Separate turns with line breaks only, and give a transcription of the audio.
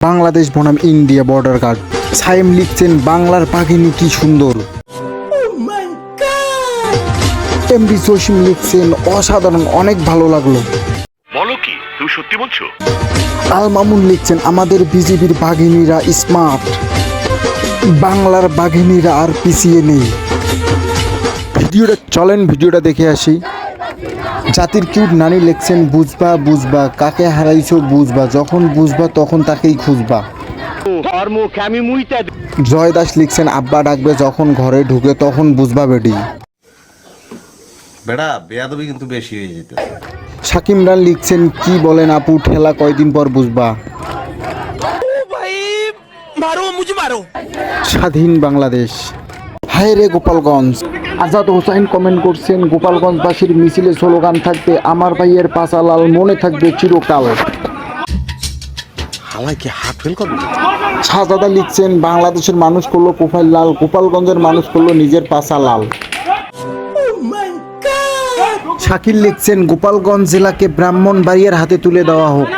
বাংলাদেশ বনাম India border guard. Saim লিখছেন বাংলার বাঘিনী কি সুন্দর। এমডি জসিম লিখছেন অসাধারণ, অনেক ভালো লাগলো।
বলো কি, তুমি সত্যি বলছো?
আল মামুন লিখছেন আমাদের বিজিবির বাঘিনীরা স্মার্ট, বাংলার বাঘিনীরা আর পিছিয়ে নেই। ভিডিওটা দেখে আসি। জাতির কিউট নানি লিখছেন বুঝবা বুঝবা কাকে হারাইছো বুঝবা, যখন বুঝবা তখন তাকেই খুঁজবা। জয় দাস লিখছেন আব্বা ডাকবে যখন ঘরে ঢুকে তখন বুঝবা বেডি।
বেড়া বেয়াদবি কিন্তু বেশি হয়ে যেত।
সাকিব রান লিখছেন কি বলেন আপু, ঠেলা কয়দিন পর বুঝবা। স্বাধীন বাংলাদেশ। হায় রে গোপালগঞ্জ। আজাদ হোসাইন কমেন্ট করছেন গোপালগঞ্জবাসীর মিছিলে স্লোগান থাকবে আমার ভাইয়ের পাছা লাল, মনে থাকবে চিরকাল।
হালাই কি হাত ফেল করবে?
শাহজাদা লিখছেন বাংলাদেশের মানুষ করলো প্রোফাইল লাল, গোপালগঞ্জের মানুষ করলো নিজের পাছা লাল। শাকিল লিখছেন গোপালগঞ্জ জেলাকে ব্রাহ্মণবাড়িয়ার হাতে তুলে দেওয়া হোক।